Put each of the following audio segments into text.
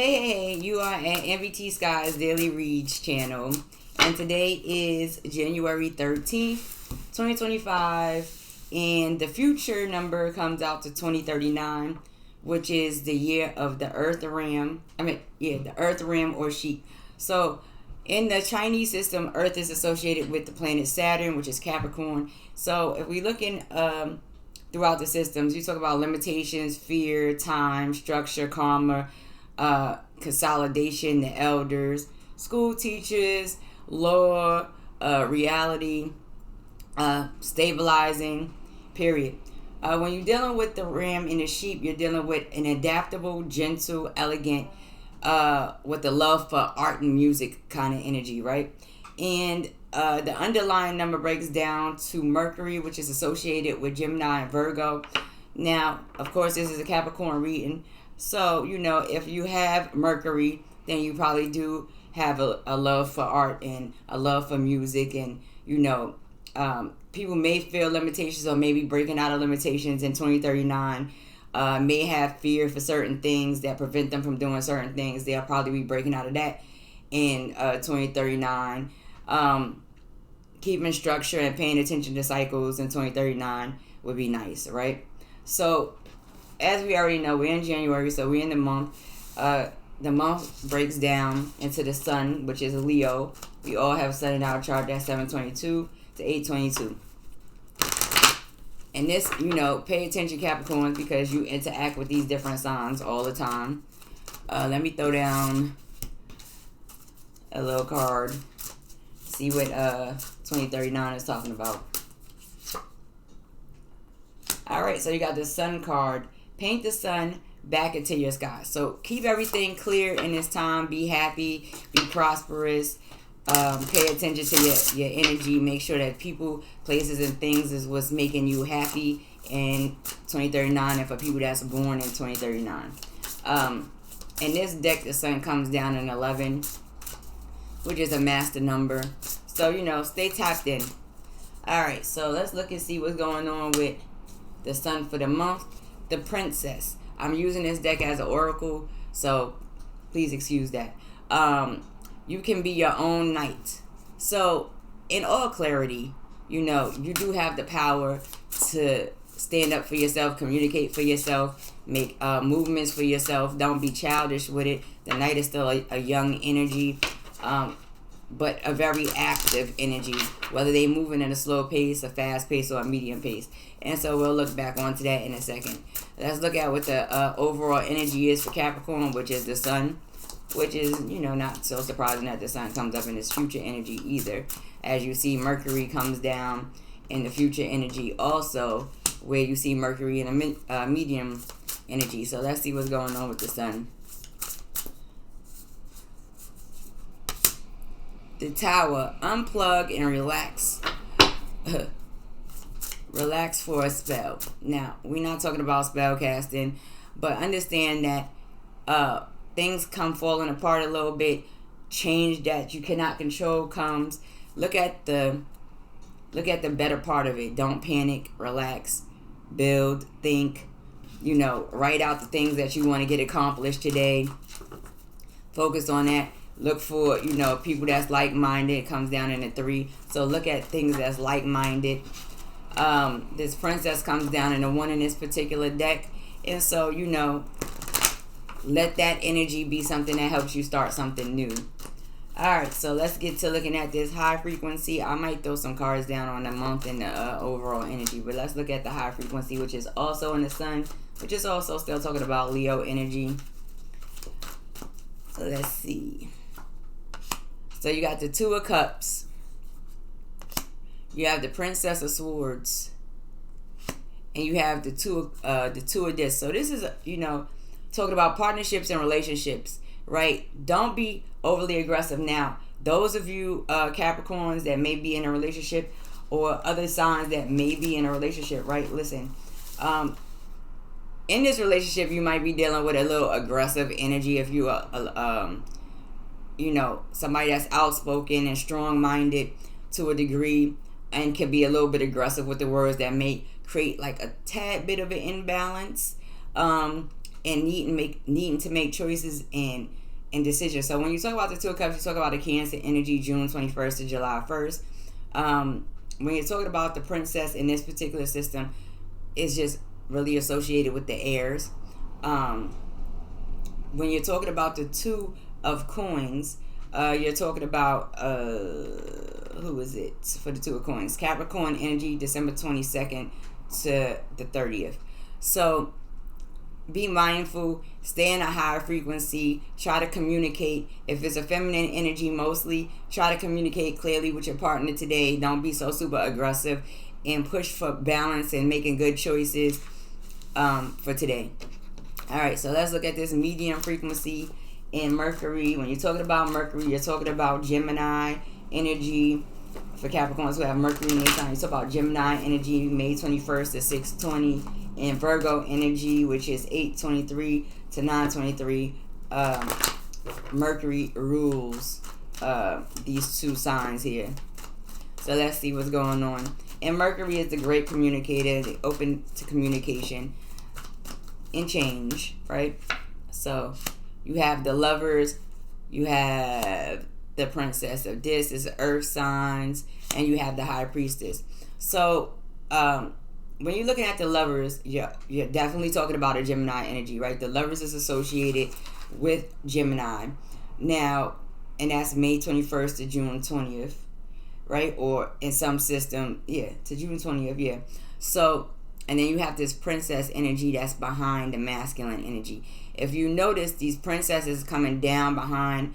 Hey, you are at Nbtsky's Daily Reads channel, and today is January 13th, 2025, and the future number comes out to 2039, which is the year of the Earth Ram. The Earth Ram or sheep. So, in the Chinese system, Earth is associated with the planet Saturn, which is Capricorn. So, if we look in throughout the systems, you talk about limitations, fear, time, structure, karma, consolidation, the elders, school teachers, law, reality, stabilizing, period. When you're dealing with the ram and the sheep, you're dealing with an adaptable, gentle, elegant, with a love for art and music kind of energy, right? And the underlying number breaks down to Mercury, which is associated with Gemini and Virgo. Now, of course, this is a Capricorn reading. So, if you have Mercury, then you probably do have a love for art and a love for music. And, people may feel limitations or maybe breaking out of limitations in 2039. May have fear for certain things that prevent them from doing certain things. They'll probably be breaking out of that in 2039. Keeping structure and paying attention to cycles in 2039 would be nice, right? So, as we already know, we're in January, so we're in the month. The month breaks down into the sun, which is Leo. We all have sun in our chart. That's 722 to 822. And this, pay attention, Capricorns, because you interact with these different signs all the time. Let me throw down a little card. See what 2039 is talking about. All right, so you got the sun card. Paint the sun back into your sky. So keep everything clear in this time. Be happy. Be prosperous. Pay attention to your energy. Make sure that people, places, and things is what's making you happy in 2039 and for people that's born in 2039. In this deck, the sun comes down in 11, which is a master number. So, stay tapped in. All right, so let's look and see what's going on with the sun for the month. The Princess. I'm using this deck as an oracle, so please excuse that. You can be your own knight. So, in all clarity, you do have the power to stand up for yourself, communicate for yourself, make movements for yourself. Don't be childish with it. The knight is still a young energy, but a very active energy, whether they're moving at a slow pace, a fast pace, or a medium pace. And so we'll look back onto that in a second. Let's look at what the overall energy is for Capricorn, which is the sun, which is, not so surprising that the sun comes up in this future energy either. As you see, Mercury comes down in the future energy also, where you see Mercury in a medium energy. So let's see what's going on with the sun. The Tower. Unplug and relax. Relax for a spell. Now, we're not talking about spell casting, but understand that things come falling apart a little bit. Change that you cannot control comes. Look at the better part of it. Don't panic. Relax. Build. Think. Write out the things that you want to get accomplished today. Focus on that. Look for, people that's like-minded. It comes down in a 3. So look at things that's like-minded. This Princess comes down in a 1 in this particular deck. And so, let that energy be something that helps you start something new. Alright, so let's get to looking at this high frequency. I might throw some cards down on the month and the overall energy. But let's look at the high frequency, which is also in the sun, which is also still talking about Leo energy. So let's see. So you got the Two of Cups. You have the Princess of Swords. And you have the two of Discs. So this is, talking about partnerships and relationships, right? Don't be overly aggressive. Now, those of you Capricorns that may be in a relationship, or other signs that may be in a relationship, right? Listen, in this relationship, you might be dealing with a little aggressive energy if you are, somebody that's outspoken and strong-minded to a degree, and can be a little bit aggressive with the words that may create like a tad bit of an imbalance. and needing to make choices and decisions. So when you talk about the Two of Cups, you talk about the Cancer energy, June 21st to July 1st. When you're talking about the Princess in this particular system, it's just really associated with the heirs. When you're talking about the Two of Coins, you're talking about who is it for the Two of Coins? Capricorn energy, December 22nd to the 30th. So be mindful, stay in a higher frequency, try to communicate. If it's a feminine energy mostly, try to communicate clearly with your partner today. Don't be so super aggressive, and push for balance and making good choices for today. Alright, so let's look at this medium frequency in Mercury. When you're talking about Mercury, you're talking about Gemini energy. For Capricorns who have Mercury in their sign, you talk about Gemini energy, May 21st to 6:20, and Virgo energy, which is 8:23 to 9:23. Mercury rules these two signs here. So let's see what's going on. And Mercury is the great communicator, open to communication and change, right? So you have the Lovers, you have the Princess of this is Earth signs, and you have the High Priestess. So when you're looking at the Lovers, you're definitely talking about a Gemini energy, right? The Lovers is associated with Gemini now, and that's May 21st to June 20th, right? Or in some system, to June 20th, So, and then you have this Princess energy that's behind the masculine energy. If you notice, these princesses coming down behind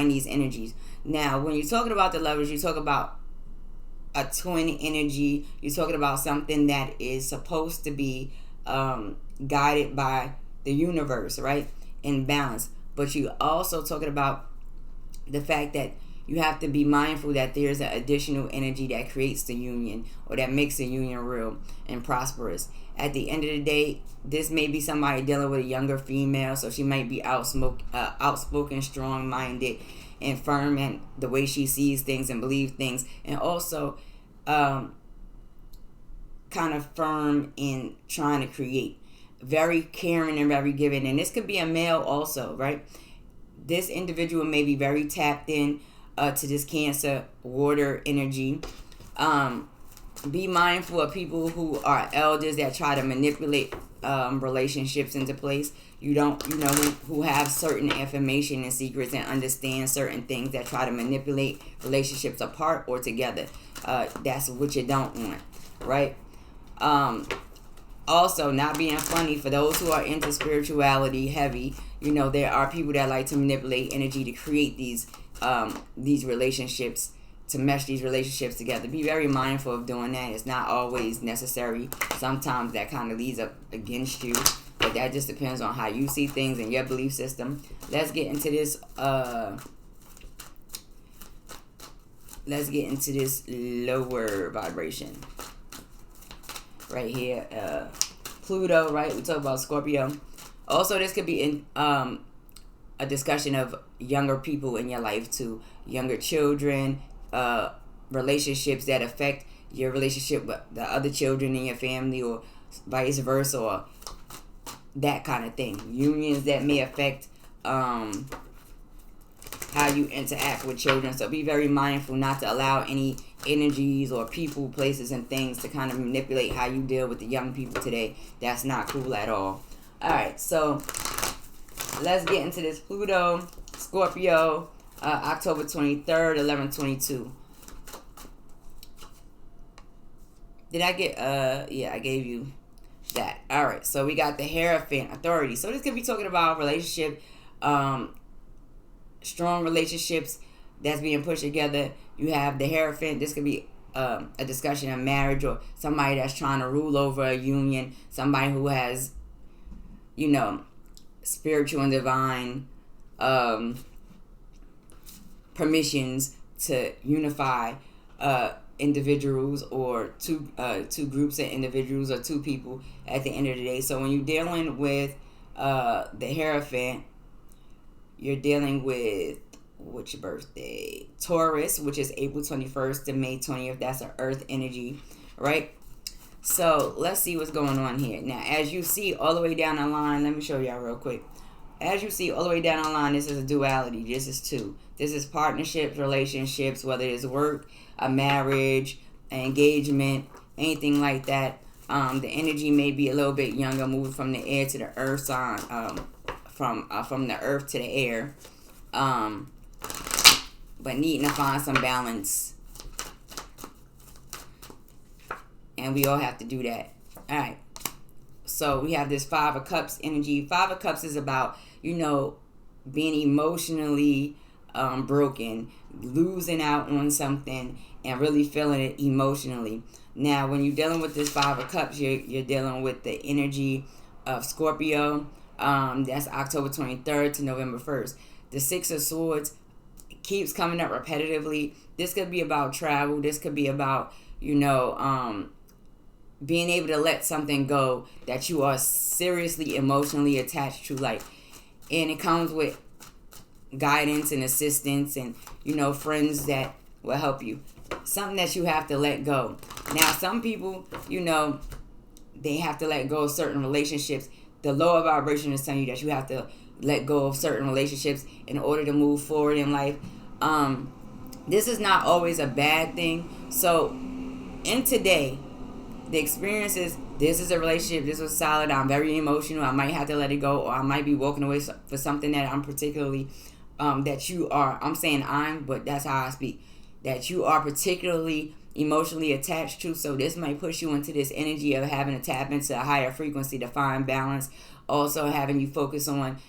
these energies. Now, when you're talking about the Lovers, you talk about a twin energy. You're talking about something that is supposed to be guided by the universe, right? In balance. But you also talking about the fact that you have to be mindful that there's an additional energy that creates the union, or that makes the union real and prosperous. At the end of the day, this may be somebody dealing with a younger female, so she might be outspoken, strong-minded, and firm in the way she sees things and believes things, and also kind of firm in trying to create. Very caring and very giving. And this could be a male also, right? This individual may be very tapped in to this Cancer water energy. Be mindful of people who are elders that try to manipulate relationships into place. Who have certain information and secrets and understand certain things, that try to manipulate relationships apart or together. That's what you don't want, right? Also, not being funny, for those who are into spirituality heavy, there are people that like to manipulate energy to create these relationships, to mesh these relationships together. Be very mindful of doing that. It's not always necessary. Sometimes that kind of leads up against you, but that just depends on how you see things and your belief system. Let's get into this lower vibration right here. Pluto, right? We talk about Scorpio. Also, this could be in a discussion of younger people in your life too. Younger children, relationships that affect your relationship with the other children in your family, or vice versa, or that kind of thing. Unions that may affect how you interact with children. So be very mindful not to allow any energies or people, places, and things to kind of manipulate how you deal with the young people today. That's not cool at all. Alright, so let's get into this Pluto, Scorpio, October 23rd, 11:22. Did I get, I gave you that. Alright, so we got the Hierophant, authority. So this could be talking about relationship, strong relationships that's being pushed together. You have the Hierophant. This could be a discussion of marriage, or somebody that's trying to rule over a union. Somebody who has, spiritual and divine permissions to unify individuals, or two groups of individuals, or two people at the end of the day. So when you're dealing with the Hierophant, you're dealing with, what's your birthday? Taurus, which is April 21st to May 20th. That's an earth energy, right? So let's see what's going on here. Now, as you see all the way down the line, let me show y'all real quick. As you see all the way down the line, this is a duality. This is two. This is partnerships, relationships, whether it's work, a marriage, an engagement, anything like that. The energy may be a little bit younger, moving from the air to the earth sign, from the earth to the air. But needing to find some balance. And we all have to do that. All right. So we have this Five of Cups energy. Five of Cups is about, being emotionally broken, losing out on something, and really feeling it emotionally. Now, when you're dealing with this Five of Cups, you're dealing with the energy of Scorpio. That's October 23rd to November 1st. The Six of Swords keeps coming up repetitively. This could be about travel. This could be about, being able to let something go that you are seriously emotionally attached to, and it comes with guidance and assistance and, friends that will help you. Something that you have to let go. Now, some people, they have to let go of certain relationships. The lower vibration is telling you that you have to let go of certain relationships in order to move forward in life. This is not always a bad thing. So, in today, the experience is, this is a relationship, this was solid, I'm very emotional, I might have to let it go, or I might be walking away for something that I'm particularly, but that's how I speak, that you are particularly emotionally attached to. So this might push you into this energy of having to tap into a higher frequency to find balance. Also having you focus on,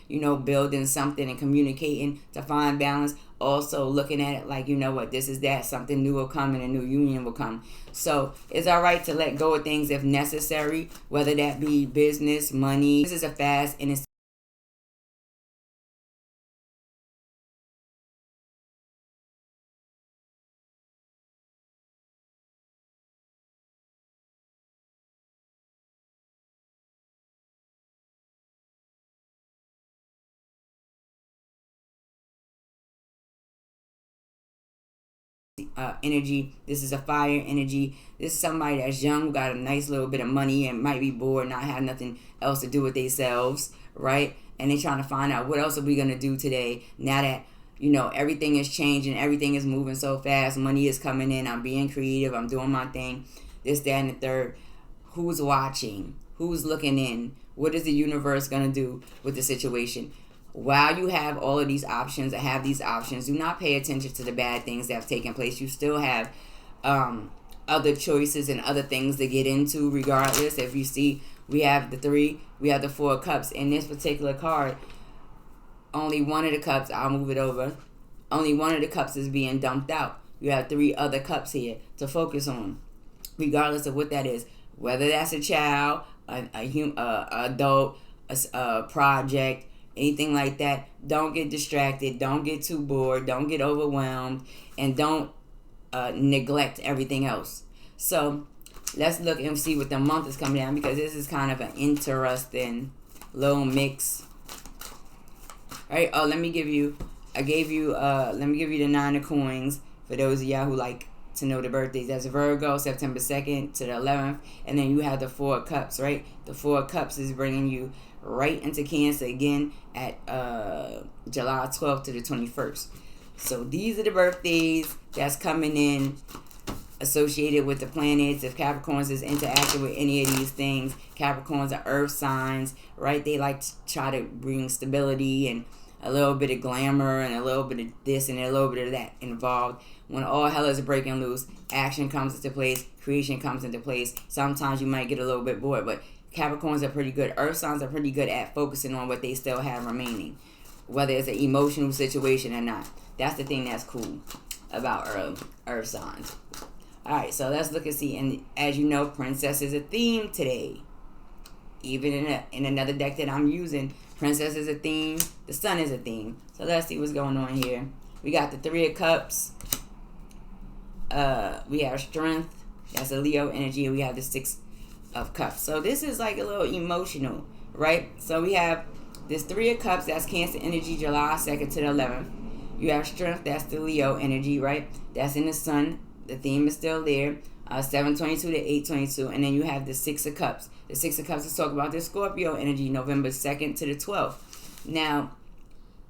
building something and communicating to find balance. Also looking at it like, this is that. Something new will come and a new union will come. So it's all right to let go of things if necessary, whether that be business, money. This is a fast and it's energy. This is a fire energy. This is somebody that's young, who got a nice little bit of money and might be bored, not have nothing else to do with themselves, right? And they're trying to find out, what else are we going to do today now that, everything is changing, everything is moving so fast, money is coming in, I'm being creative, I'm doing my thing, this, that, and the third. Who's watching? Who's looking in? What is the universe going to do with the situation? While you have all of these options, do not pay attention to the bad things that have taken place. You still have other choices and other things to get into regardless. If you see, we have the 3, we have the 4 of Cups. In this particular card, only one of the cups, I'll move it over, only one of the cups is being dumped out. You have 3 other cups here to focus on, regardless of what that is. Whether that's a child, a adult, a project, anything like that. Don't get distracted. Don't get too bored. Don't get overwhelmed. And don't neglect everything else. So let's look and see what the month is coming down, because this is kind of an interesting little mix. All right. Oh, let me give you the 9 of coins for those of y'all who like to know the birthdays. That's Virgo, September 2nd to the 11th. And then you have the 4 of Cups, right? The 4 of Cups is bringing you right into Cancer again at July 12th to the 21st. So these are the birthdays that's coming in associated with the planets. If Capricorns is interacting with any of these things, Capricorns are earth signs, right? They like to try to bring stability and a little bit of glamour and a little bit of this and a little bit of that involved. When all hell is breaking loose, action comes into place, creation comes into place. Sometimes you might get a little bit bored, but Capricorns are pretty good. Earth signs are pretty good at focusing on what they still have remaining, whether it's an emotional situation or not. That's the thing that's cool about earth signs. All right, so let's look and see. And as you know, Princess is a theme today. Even in another deck that I'm using, Princess is a theme. The Sun is a theme. So let's see what's going on here. We got the 3 of Cups. We have Strength. That's a Leo energy. And we have the 6 of Cups. So this is like a little emotional, right? So we have this 3 of Cups. That's Cancer energy, July 2nd to the 11th. You have Strength. That's the Leo energy, right? That's in the Sun. The theme is still there. 722 to 822. And then you have the Six of Cups. The Six of Cups is talking about the Scorpio energy, November 2nd to the 12th. Now,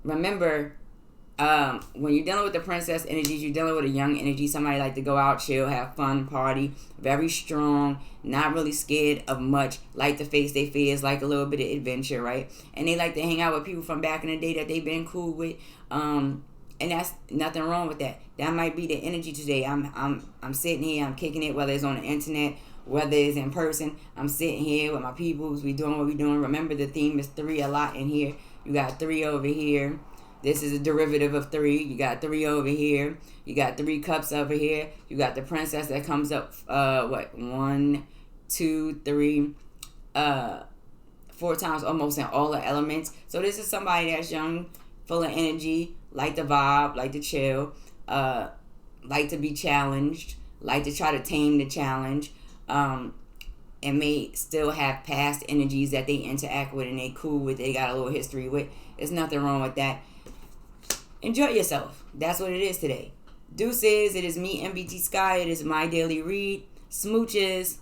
remember, when you're dealing with the princess energies, you're dealing with a young energy. Somebody like to go out, chill, have fun, party. Very strong, not really scared of much. Like to face their fears, like a little bit of adventure, right? And they like to hang out with people from back in the day that they've been cool with. And that's nothing wrong with that. That might be the energy today. I'm sitting here, I'm kicking it, whether it's on the internet, whether it's in person. I'm sitting here with my peoples. We doing what we doing. Remember, the theme is 3 a lot in here. You got 3 over here. This is a derivative of 3. You got 3 over here. You got 3 cups over here. You got the princess that comes up, 1, 2, 3, 4 times almost in all the elements. So this is somebody that's young, full of energy, like to vibe, like to chill, like to be challenged, like to try to tame the challenge, and may still have past energies that they interact with and they cool with, they got a little history with. There's nothing wrong with that. Enjoy yourself. That's what it is today. Deuces. It is me, Nbtsky. It is my daily read. Smooches.